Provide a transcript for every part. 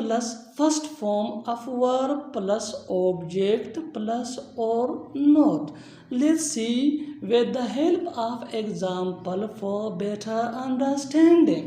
plus first form of verb plus object plus or not. Let's see with the help of example for better understanding.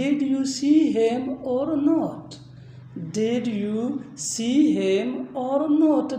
Did you see him or not? Did you see him or not?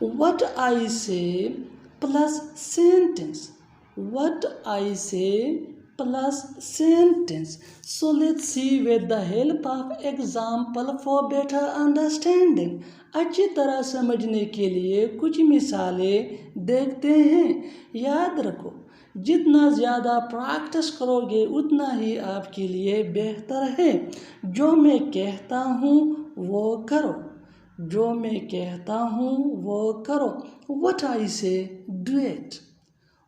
what I say plus sentence. What I say plus sentence. So let's see with the help of example for better understanding. अच्छी तरह समझने के लिए कुछ मिसालें देखते हैं। याद रखो, जितना ज़्यादा प्रैक्टिस करोगे उतना ही आपके लिए बेहतर है। जो मैं कहता हूँ वो करो, जो मैं कहता हूँ वो करो। What I say, do it.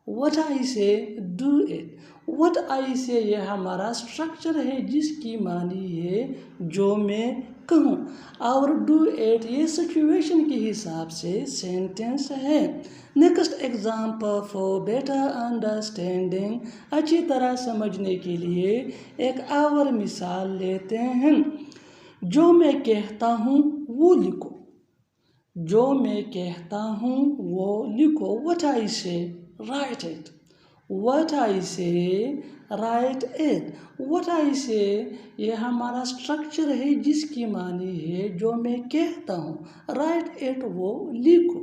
What I say, do it. What I say ये हमारा स्ट्रक्चर है जिसकी मानी है जो मैं कहूँ, और do it ये सिचुएशन के हिसाब से सेंटेंस है। Next example for better understanding. अच्छी तरह समझने के लिए एक और मिसाल लेते हैं। जो मैं कहता हूँ वो लिखो, जो मैं कहता हूँ वो लिखो। What I say, write it. What I say, write it. What I say ये हमारा स्ट्रक्चर है जिसकी मानी है जो मैं कहता हूँ। write it वो लिखो।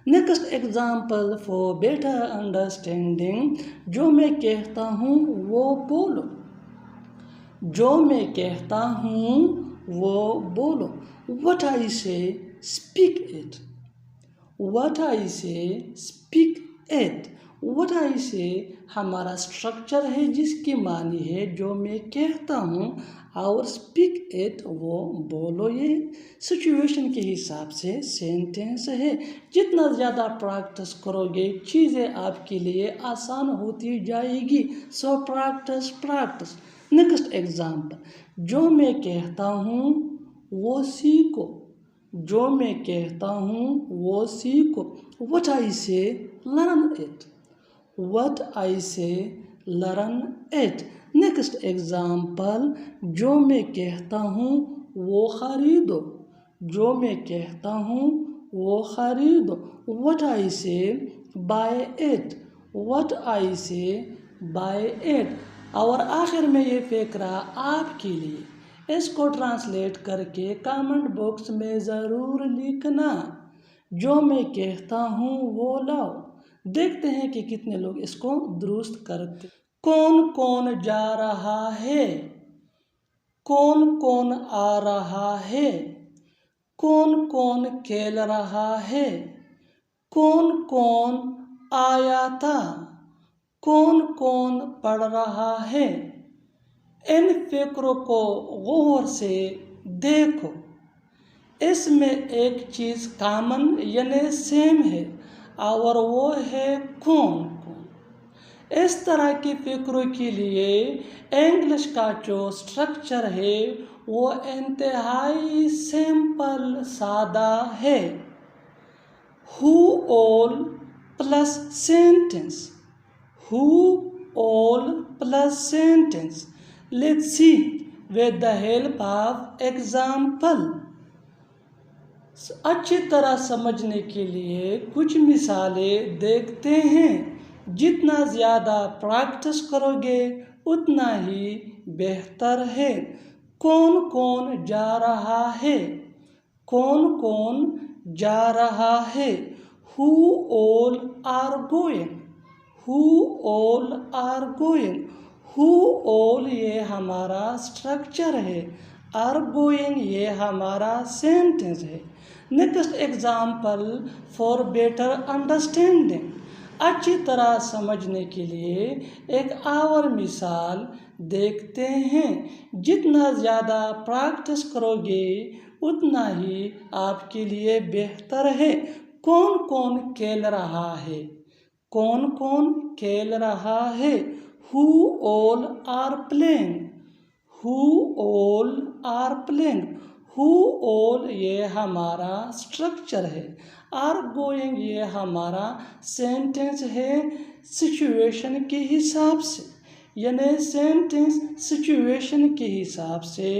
Next example for better understanding. जो मैं कहता हूँ वो बोलो, जो मैं कहता हूँ वो बोलो। What I say, speak it. What I say, speak it. What I say हमारा स्ट्रक्चर है जिसकी मानी है जो मैं कहता हूँ, और speak it वो बोलो ये सिचुएशन के हिसाब से सेंटेंस है। जितना ज़्यादा प्रैक्टिस करोगे चीज़ें आपके लिए आसान होती जाएगी। So practice practice. Next example, जो मैं कहता हूँ वो सीखो, जो मैं कहता हूँ वो सीखो। What I say, learn it. What I say, learn it. Next example, जो मैं कहता हूँ वो खरीदो, जो मैं कहता हूँ वो खरीदो। What I say, buy it. What I say, buy it. और आखिर में ये फ़िक्रा आपके लिए, इसको ट्रांसलेट करके कमेंट बॉक्स में ज़रूर लिखना। जो मैं कहता हूँ वो लाओ। देखते हैं कि कितने लोग इसको दुरुस्त करते। कौन कौन जा रहा है, कौन कौन आ रहा है, कौन कौन खेल रहा है, कौन कौन आया था, कौन कौन पढ़ रहा है। इन फिक्रों को गौर से देखो। इसमें एक चीज़ कॉमन यानी सेम है, और वो है कौन कौन। इस तरह की फिक्रों के लिए इंग्लिश का जो स्ट्रक्चर है वो इंतहाई सिंपल सादा है। Who all plus sentence. Who all plus sentence. Let's see with the help of example. अच्छी तरह समझने के लिए कुछ मिसालें देखते हैं। जितना ज़्यादा प्रैक्टिस करोगे उतना ही बेहतर है। कौन कौन जा रहा है, कौन कौन जा रहा है। Who all are going. Who all are going. Who all ये हमारा स्ट्रक्चर है, are going ये हमारा सेंटेंस है। Next example for better understanding. अच्छी तरह समझने के लिए एक और मिसाल देखते हैं। जितना ज़्यादा प्रैक्टिस करोगे उतना ही आपके लिए बेहतर है। कौन कौन खेल रहा है, कौन कौन खेल रहा है। Who all are playing. Who all are playing. Who all ये हमारा स्ट्रक्चर है, are going ये हमारा सेंटेंस है सिचुएशन के हिसाब से, यानी सेंटेंस सिचुएशन के हिसाब से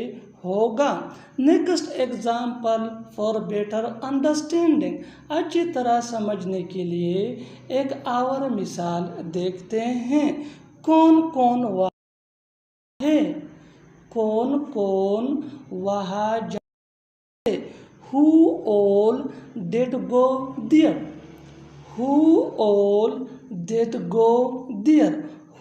होगा। Next example for better understanding. अच्छी तरह समझने के लिए एक और मिसाल देखते हैं। कौन कौन वहाँ है, कौन कौन वहाँ जाए। Who all did go there? Who all did go there?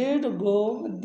did go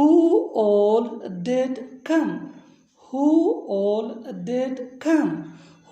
Who all did come? Who all did come?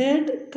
did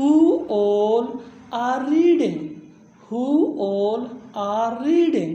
Who all are reading? Who all are reading?